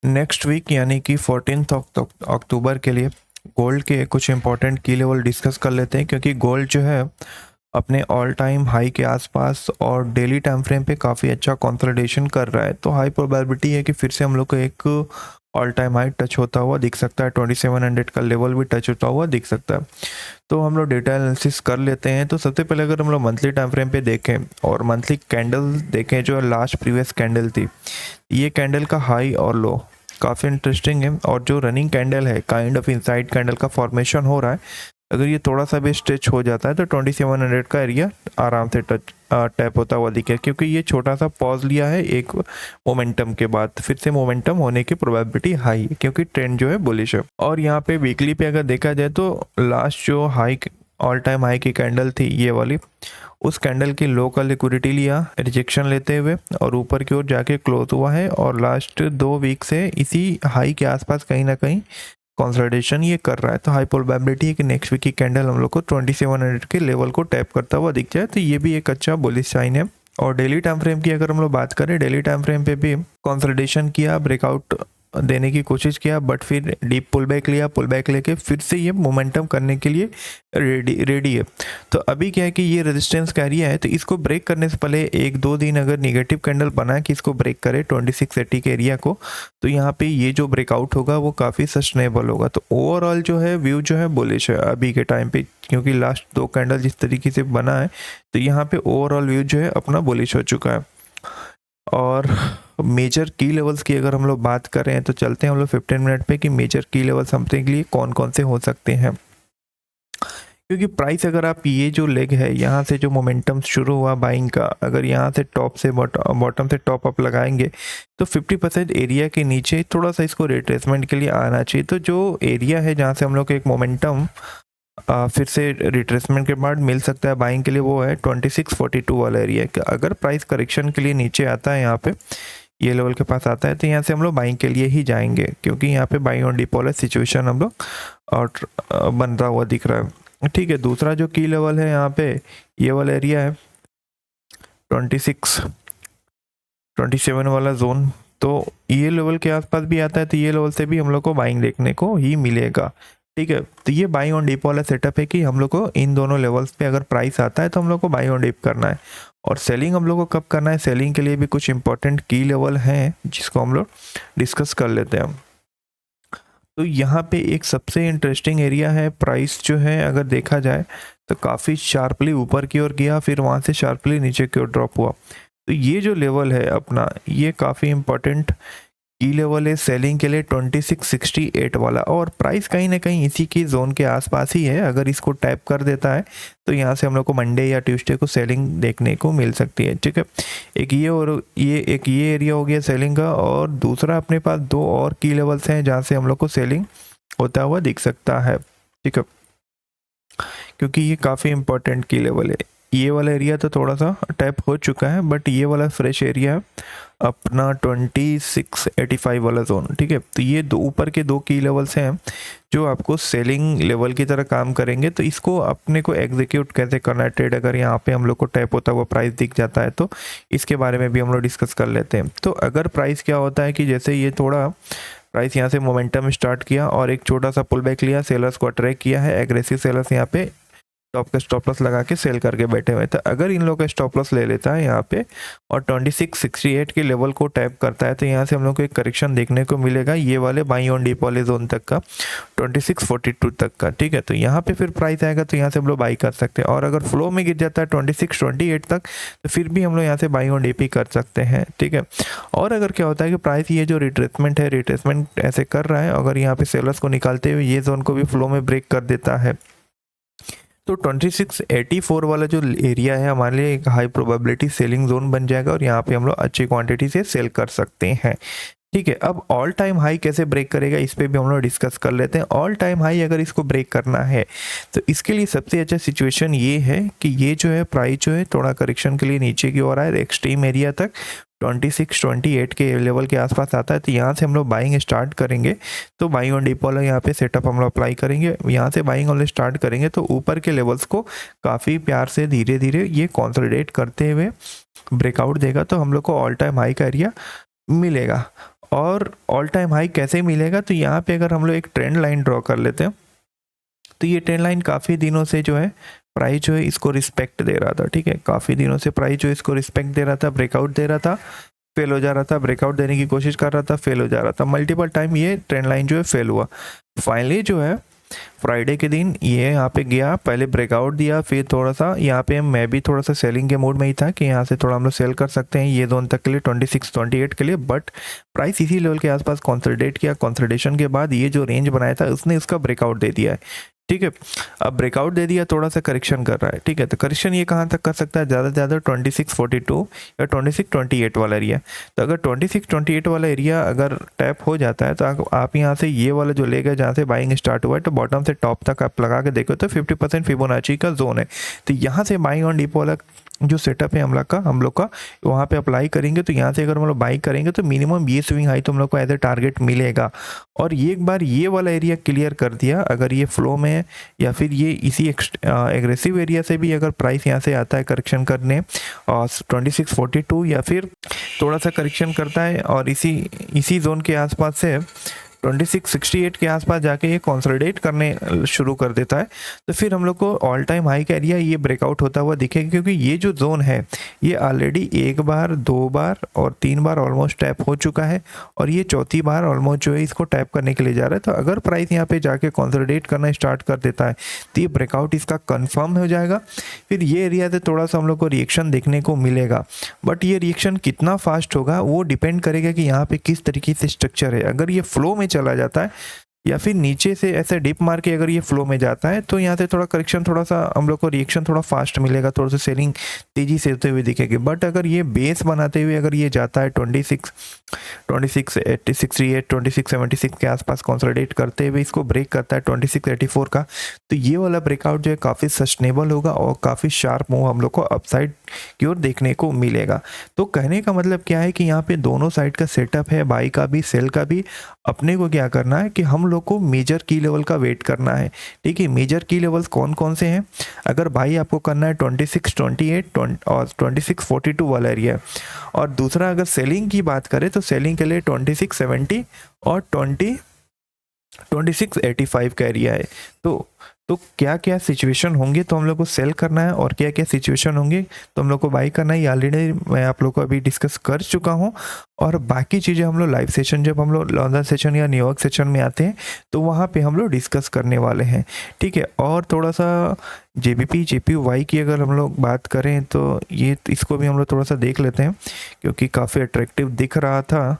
Next week यानी कि 14 अक्टूबर के लिए गोल्ड के कुछ इंपॉर्टेंट की लेवल डिस्कस कर लेते हैं, क्योंकि गोल्ड जो है अपने ऑल टाइम हाई के आसपास और डेली टाइम फ्रेम पे काफ़ी अच्छा कंसोलिडेशन कर रहा है। तो हाई प्रोबेबिलिटी है कि फिर से हम लोग को एक ऑल टाइम हाई टच होता हुआ दिख सकता है, 2700 का लेवल भी टच होता हुआ दिख सकता है। तो हम लोग डेटा एनालिसिस कर लेते हैं। तो सबसे पहले अगर हम लोग मंथली टाइम फ्रेम पे देखें और मंथली कैंडल देखें जो लास्ट प्रीवियस कैंडल थी, ये कैंडल का हाई और लो काफ़ी इंटरेस्टिंग है। और जो रनिंग कैंडल है काइंड ऑफ इनसाइड कैंडल का फॉर्मेशन हो रहा है, अगर ये थोड़ा सा भी स्ट्रेच हो जाता है तो 2700 का एरिया आराम से टैप होता हुआ दिखे, क्योंकि ये छोटा सा पॉज लिया है एक मोमेंटम के बाद। फिर से मोमेंटम होने की प्रोबेबिलिटी हाई है, क्योंकि ट्रेंड जो है बुलिश है। और यहाँ पे वीकली पे अगर देखा जाए तो लास्ट जो हाई ऑल टाइम हाई की कैंडल थी ये वाली, उस कैंडल की लो का लिक्विडिटी लिया रिजेक्शन लेते हुए और ऊपर की ओर जाके क्लोज हुआ है। और लास्ट 2 वीक से इसी हाई के आसपास कहीं ना कहीं कंसोलिडेशन ये कर रहा है। तो हाई प्रोबेबिलिटी है कि नेक्स्ट वीक की कैंडल हम लोग को 2700 के लेवल को टैप करता हुआ दिख जाए, तो ये भी एक अच्छा बुलिश साइन है। और डेली टाइम फ्रेम की अगर हम लोग बात करें, डेली टाइम फ्रेम पे भी कंसोलिडेशन किया, ब्रेकआउट देने की कोशिश किया, बट फिर डीप पुल बैक लिया, पुल बैक लेके फिर से ये मोमेंटम करने के लिए रेडी है। तो अभी क्या है कि ये रेजिस्टेंस का एरिया है, तो इसको ब्रेक करने से पहले 1-2 दिन अगर निगेटिव कैंडल बना कि इसको ब्रेक करे 2680 के एरिया को, तो यहाँ पे ये जो ब्रेकआउट होगा वो काफ़ी सस्टेनेबल होगा। तो ओवरऑल जो है व्यू जो है बुलिश है अभी के टाइम पे, क्योंकि लास्ट 2 कैंडल जिस तरीके से बना है, तो यहाँ पे ओवरऑल व्यू जो है अपना बुलिश हो चुका है। और मेजर की लेवल्स की अगर हम लोग बात करें तो चलते हैं हम लोग 15 मिनट पे कि मेजर की लेवल्स हमसे के लिए कौन कौन से हो सकते हैं। क्योंकि प्राइस अगर आप ये जो लेग है यहाँ से जो मोमेंटम शुरू हुआ बाइंग का, अगर यहाँ से टॉप से बॉटम से टॉप अप लगाएंगे तो 50% एरिया के नीचे थोड़ा सा इसको रिट्रेसमेंट के लिए आना चाहिए। तो जो एरिया है जहाँ से हम लोग को एक मोमेंटम फिर से रिट्रेसमेंट के बाद मिल सकता है बाइंग के लिए, वो है 2642 वाला एरिया। अगर प्राइस करेक्शन के लिए नीचे आता है, यहाँ पे ये लेवल के पास आता है, तो यहाँ से हम लोग बाइंग के लिए ही जाएंगे, क्योंकि यहाँ पे बाइंग ऑन डिप वाला सिचुएशन हम लोग और बन रहा हुआ दिख रहा है। ठीक है, दूसरा जो की लेवल है यहाँ पे ये वाला एरिया है 27 वाला जोन। तो ये लेवल के आसपास भी आता है, तो ये लेवल से भी हम लोग को बाइंग देखने को ही मिलेगा। ठीक है, तो ये बाइंग ऑन डिप वाला सेटअप है कि हम लोग को इन दोनों लेवल्स पे अगर प्राइस आता है तो हम लोग को बाइंग ऑन डिप करना है। और सेलिंग हम लोग को कब करना है, सेलिंग के लिए भी कुछ इंपॉर्टेंट की लेवल हैं जिसको हम लोग डिस्कस कर लेते हैं। तो यहाँ पे एक सबसे इंटरेस्टिंग एरिया है, प्राइस जो है अगर देखा जाए तो काफ़ी शार्पली ऊपर की ओर गया, फिर वहाँ से शार्पली नीचे की ओर ड्रॉप हुआ। तो ये जो लेवल है अपना, ये काफ़ी इंपॉर्टेंट की लेवल है सेलिंग के लिए 2668 वाला। और प्राइस कहीं ना कहीं इसी की जोन के आसपास ही है। अगर इसको टैप कर देता है तो यहाँ से हम लोग को मंडे या ट्यूसडे को सेलिंग देखने को मिल सकती है। ठीक है, एक ये और ये एरिया हो गया सेलिंग का, और दूसरा अपने पास 2 और की लेवल्स हैं जहाँ से हम लोग को सेलिंग होता हुआ दिख सकता है। ठीक है, क्योंकि ये काफ़ी इंपॉर्टेंट की लेवल है। ये वाला एरिया तो थोड़ा सा टैप हो चुका है, बट ये वाला फ्रेश एरिया है अपना 2685 वाला जोन। ठीक है, तो ये ऊपर के 2 की लेवल्स हैं जो आपको सेलिंग लेवल की तरह काम करेंगे। तो इसको अपने को एग्जीक्यूट कैसे करना है ट्रेड, अगर यहाँ पे हम लोग को टैप होता हुआ प्राइस दिख जाता है तो इसके बारे में भी हम लोग डिस्कस कर लेते हैं। तो अगर प्राइस क्या होता है कि जैसे ये थोड़ा प्राइस यहाँ से मोमेंटम स्टार्ट किया और एक छोटा सा पुल बैक लिया, सेलर्स को अट्रैक्ट किया है, एग्रेसिव सेलर्स यहाँ पे टॉप का स्टॉप लॉस लगा के सेल करके बैठे हुए। तो अगर इन लोग का स्टॉप लॉस ले लेता है यहाँ पे और 2668 के लेवल को टैप करता है, तो यहाँ से हम लोग को एक करेक्शन देखने को मिलेगा ये वाले बाई ऑन डीप वाले जोन तक का, 2642 तक का। ठीक है, तो यहाँ पे फिर प्राइस आएगा तो यहाँ से हम लोग बाई कर सकते हैं। और अगर फ्लो में गिर जाता है 2628 तक, तो फिर भी हम लोग यहाँ से बाई ऑन डीप ही कर सकते हैं। ठीक है, और अगर क्या होता है कि प्राइस ये जो रिट्रेसमेंट है, रिट्रेसमेंट ऐसे कर रहा है, अगर यहाँ पे सेलर्स को निकालते हुए ये जोन को भी फ्लो में ब्रेक कर देता है, तो 2684 वाला जो एरिया है हमारे लिए एक हाई प्रोबेबिलिटी सेलिंग जोन बन जाएगा और यहाँ पे हम लोग अच्छी क्वांटिटी से सेल कर सकते हैं। ठीक है, अब ऑल टाइम हाई कैसे ब्रेक करेगा इस पे भी हम लोग डिस्कस कर लेते हैं। ऑल टाइम हाई अगर इसको ब्रेक करना है तो इसके लिए सबसे अच्छा सिचुएशन ये है कि ये जो है प्राइस जो है थोड़ा करेक्शन के लिए नीचे की ओर आए, एक्सट्रीम एरिया तक 2628 के लेवल के आसपास आता है, तो यहाँ से हम लोग बाइंग स्टार्ट करेंगे। तो बाइंग ऑन डिप वाला यहाँ पे सेटअप हम लोग अप्लाई करेंगे, यहाँ से बाइंग ऑन स्टार्ट करेंगे तो ऊपर के लेवल्स को काफ़ी प्यार से धीरे धीरे ये कंसोलिडेट करते हुए ब्रेकआउट देगा, तो हम लोग को ऑल टाइम हाई का एरिया मिलेगा। और ऑल टाइम हाई कैसे मिलेगा, तो यहाँ पे अगर हम लोग एक ट्रेंड लाइन ड्रॉ कर लेते हैं तो ये ट्रेंड लाइन काफ़ी दिनों से जो है प्राइस जो है इसको रिस्पेक्ट दे रहा था, ठीक है, काफ़ी दिनों से प्राइस जो इसको रिस्पेक्ट दे रहा था, ब्रेकआउट दे रहा था, फेल हो जा रहा था, ब्रेकआउट देने की कोशिश कर रहा था, फेल हो जा रहा था, मल्टीपल टाइम ये ट्रेंड लाइन जो है फेल हुआ। फाइनली जो है फ्राइडे के दिन ये यहाँ पे गया, पहले ब्रेकआउट दिया, फिर थोड़ा सा यहाँ पे मैं भी थोड़ा सा सेलिंग के मूड में ही था कि यहाँ से थोड़ा हम लोग सेल कर सकते हैं ये जोन तक के लिए 26 28 के लिए, बट प्राइस इसी लेवल के आसपास कंसोलिडेट किया। कंसोलिडेशन के बाद ये जो रेंज बनाया था उसने उसका ब्रेकआउट दे दिया है, ठीक है। अब ब्रेकआउट दे दिया, थोड़ा सा करेक्शन कर रहा है, ठीक है। तो करेक्शन ये कहाँ तक कर सकता है, ज़्यादा से ज़्यादा 2642 या 2628 वाला एरिया। तो अगर 2628 वाला एरिया अगर टैप हो जाता है तो आप यहाँ से ये वाला जो लेगा जहाँ से बाइंग स्टार्ट हुआ है, तो बॉटम से टॉप तक आप लगा के देखो तो 50% फिबोनाची का जोन है। तो यहाँ से बाइंग ऑन डिपो वाला जो सेटअप है हम लोग का वहाँ पे अप्लाई करेंगे। तो यहाँ से अगर हम लोग बाई करेंगे तो मिनिमम ये स्विंग हाई तो हम लोग को एज ए टारगेट मिलेगा। और ये एक बार ये वाला एरिया क्लियर कर दिया, अगर ये फ्लो में या फिर ये इसी एग्रेसिव एरिया से भी अगर प्राइस यहाँ से आता है करेक्शन करने और 2642 या फिर थोड़ा सा करेक्शन करता है और इसी जोन के आसपास से 2668 के आसपास जाके ये कंसोलिडेट करने शुरू कर देता है, तो फिर हम लोग को ऑल टाइम हाई का एरिया ये ब्रेकआउट होता हुआ दिखेगा। क्योंकि ये जो जोन है ये ऑलरेडी एक बार, दो बार और तीन बार ऑलमोस्ट टैप हो चुका है और ये चौथी बार ऑलमोस्ट जो है इसको टैप करने के लिए जा रहा है। तो अगर प्राइस यहाँ पे जाके कंसोलिडेट करना स्टार्ट कर देता है तो ये ब्रेकआउट इसका कन्फर्म हो जाएगा। फिर ये एरिया से थोड़ा सा हम लोग को रिएक्शन देखने को मिलेगा, बट ये रिएक्शन कितना फास्ट होगा वो डिपेंड करेगा कि यहाँ पे किस तरीके से स्ट्रक्चर है। अगर ये फ्लो में चला जाता है या फिर नीचे से ऐसे डिप मार के अगर ये फ्लो में जाता है तो यहाँ से थोड़ा करेक्शन, थोड़ा सा हम लोग को रिएक्शन थोड़ा फास्ट मिलेगा, थोड़ा सा सेलिंग तेजी से होते हुए दिखेगी। बट अगर ये बेस बनाते हुए अगर ये जाता है 26 68 26 76 के आसपास कंसोलिडेट करते हुए इसको ब्रेक करता है 26 84 का, तो ये वाला ब्रेकआउट जो है काफ़ी सस्टेनेबल होगा और काफ़ी शार्प मूव हम लोग को अपसाइड की ओर देखने को मिलेगा। तो कहने का मतलब क्या है कि यहाँ पे दोनों साइड का सेटअप है, बाई का भी सेल का भी। अपने को क्या करना है कि हम लोग को मेजर की लेवल का वेट करना है, ठीक है। मेजर की लेवल्स कौन कौन से हैं, अगर भाई आपको करना है 26 28 और 26 42 वाला एरिया है, और दूसरा अगर सेलिंग की बात करें तो सेलिंग के लिए 26 70 और 26 85 का एरिया है। तो क्या क्या सिचुएशन होंगे तो हम लोग को सेल करना है और क्या क्या सिचुएशन होंगे तो हम लोग को बाई करना है, ये ऑलरेडी मैं आप लोग को अभी डिस्कस कर चुका हूँ। और बाकी चीज़ें हम लोग लाइव सेशन, जब हम लोग लंदन सेशन या न्यूयॉर्क सेशन में आते हैं तो वहाँ पे हम लोग डिस्कस करने वाले हैं, ठीक है। और थोड़ा सा JPY की अगर हम लोग बात करें तो ये इसको भी हम लोग थोड़ा सा देख लेते हैं क्योंकि काफ़ी अट्रैक्टिव दिख रहा था।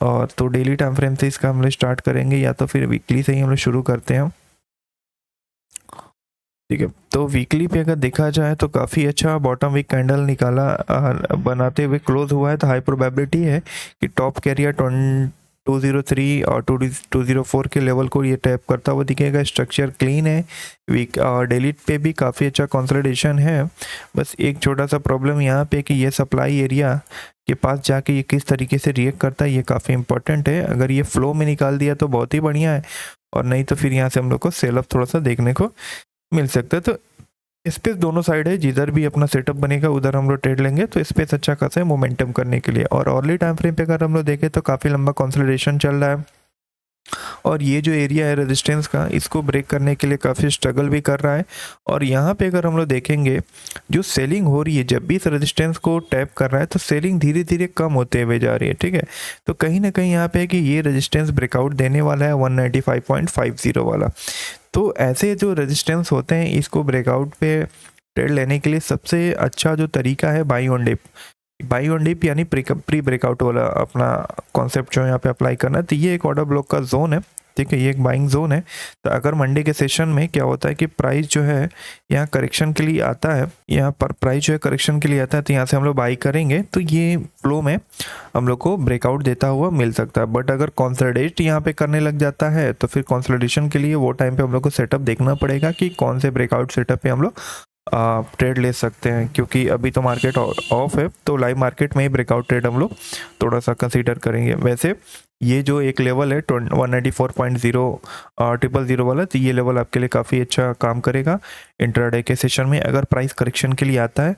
और तो डेली टाइम फ्रेम से इसका हम लोग स्टार्ट करेंगे या तो फिर वीकली से ही हम लोग शुरू करते हैं, ठीक है। तो वीकली पे अगर देखा जाए तो काफ़ी अच्छा बॉटम वीक कैंडल निकाला बनाते हुए क्लोज हुआ है। तो हाई प्रोबेबिलिटी है कि टॉप कैरियर 203 और 204 के लेवल को ये टैप करता हुआ दिखेगा। स्ट्रक्चर क्लीन है, वीक और डेली पे भी काफ़ी अच्छा कंसोलिडेशन है। बस एक छोटा सा प्रॉब्लम यहाँ पे कि ये सप्लाई एरिया के पास जाके ये किस तरीके से रिएक्ट करता है ये काफ़ी इंपॉर्टेंट है। अगर ये फ्लो में निकाल दिया तो बहुत ही बढ़िया है, और नहीं तो फिर यहाँ से हम लोग को सेल अप थोड़ा सा देखने को मिल सकता है। तो स्पेस दोनों साइड है, जिधर भी अपना सेटअप बनेगा उधर हम लोग ट्रेड लेंगे, तो स्पेस अच्छा खासा है मोमेंटम करने के लिए। और अर्ली टाइम फ्रेम पे अगर हम लोग देखें तो काफ़ी लंबा कंसोलिडेशन चल रहा है और ये जो एरिया है रेजिस्टेंस का इसको ब्रेक करने के लिए काफ़ी स्ट्रगल भी कर रहा है। और यहाँ पे अगर हम लोग देखेंगे जो सेलिंग हो रही है, जब भी इस रेजिस्टेंस को टैप कर रहा है तो सेलिंग धीरे धीरे कम होते हुए जा रही है, ठीक है। तो कहीं ना कहीं यहाँ पे है कि ये रेजिस्टेंस ब्रेकआउट देने वाला है 195.50 वाला। तो ऐसे जो रेजिस्टेंस होते हैं इसको ब्रेकआउट पे ट्रेड लेने के लिए सबसे अच्छा जो तरीका है बाई ऑन डिप यानी प्री ब्रेकआउट वाला अपना कॉन्सेप्ट जो यहाँ पे अप्लाई करना है। तो ये एक ऑर्डर ब्लॉक का जोन है, ठीक है, ये एक बाइंग जोन है। तो अगर मंडे के सेशन में क्या होता है कि प्राइस जो है यहाँ करेक्शन के लिए आता है, यहाँ पर प्राइस जो है करेक्शन के लिए आता है, तो यहाँ से हम लोग बाई करेंगे तो ये फ्लो में हम लोग को ब्रेकआउट देता हुआ मिल सकता है। बट अगर कंसोलिडेट यहाँ पे करने लग जाता है तो फिर कंसोलिडेशन के लिए वो टाइम पे हम लोग को सेटअप देखना पड़ेगा कि कौन से ब्रेकआउट सेटअप पे हम लोग ट्रेड ले सकते हैं। क्योंकि अभी तो मार्केट ऑफ है, तो लाइव मार्केट में ही ब्रेकआउट ट्रेड हम लोग थोड़ा सा कंसीडर करेंगे। वैसे ये जो एक लेवल है 194.000 वाला, तो ये लेवल आपके लिए काफ़ी अच्छा काम करेगा इंट्राडे के सेशन में। अगर प्राइस करेक्शन के लिए आता है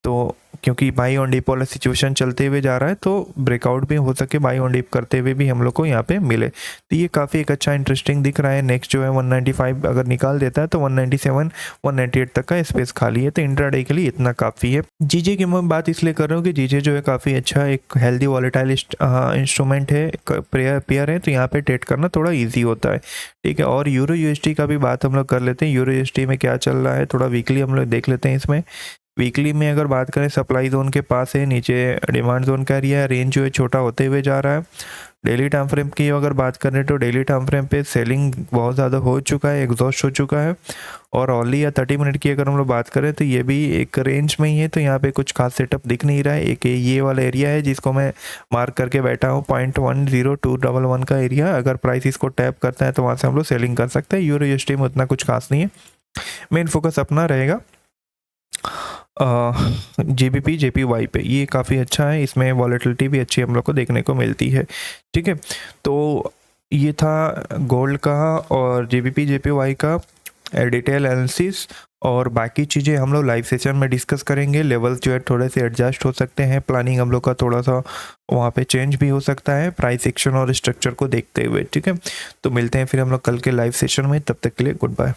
तो क्योंकि बाई ऑन डिप वाला सिचुएशन चलते हुए जा रहा है, तो ब्रेकआउट भी हो सके बाई ऑन डिप करते हुए भी हम लोग को यहाँ पे मिले। तो ये काफ़ी एक अच्छा इंटरेस्टिंग दिख रहा है। नेक्स्ट जो है 195 अगर निकाल देता है तो 197 198 तक का स्पेस खाली है, तो इंट्राडे के लिए इतना काफ़ी है। जीजे की मैं बात इसलिए कर रहा हूँ कि जीजे जो है काफ़ी अच्छा एक हेल्दी वॉलेटाइल इंस्ट्रूमेंट है, पेयर है, तो यहाँ पे ट्रेड करना थोड़ा ईजी होता है, ठीक है। और यूरो यूएसडी का भी बात हम लोग कर लेते हैं। यूरो यूएसडी में क्या चल रहा है, थोड़ा वीकली हम लोग देख लेते हैं। इसमें वीकली में अगर बात करें, सप्लाई जोन के पास है, नीचे डिमांड जोन का एरिया है, रेंज जो है छोटा होते हुए जा रहा है। डेली टाइम फ्रेम की अगर बात करें तो डेली टाइम फ्रेम पे सेलिंग बहुत ज़्यादा हो चुका है, एग्जॉस्ट हो चुका है। और ऑनली या 30 मिनट की अगर हम लोग बात करें तो ये भी एक रेंज में ही है, तो यहाँ पे कुछ खास सेटअप दिख नहीं रहा है। एक ये वाला एरिया है जिसको मैं मार्क करके बैठा हूँ, 0.10211 का एरिया। अगर प्राइस इसको टैप करता है तो वहाँ से हम लोग सेलिंग कर सकते हैं। यूरो यूएसडी में उतना कुछ खास नहीं है, मेन फोकस अपना रहेगा जीबीपी जेपीवाई पे। ये काफ़ी अच्छा है, इसमें वॉलेटिलिटी भी अच्छी हम लोग को देखने को मिलती है, ठीक है। तो ये था गोल्ड का और जीबीपी जेपीवाई का डिटेल एनालिसिस, और बाकी चीज़ें हम लोग लाइव सेशन में डिस्कस करेंगे। लेवल्स जो है थोड़े से एडजस्ट हो सकते हैं, प्लानिंग हम लोग का थोड़ा सा वहाँ पे चेंज भी हो सकता है प्राइस एक्शन और स्ट्रक्चर को देखते हुए, ठीक है। तो मिलते हैं फिर हम लोग कल के लाइव सेशन में, तब तक के लिए गुड बाय।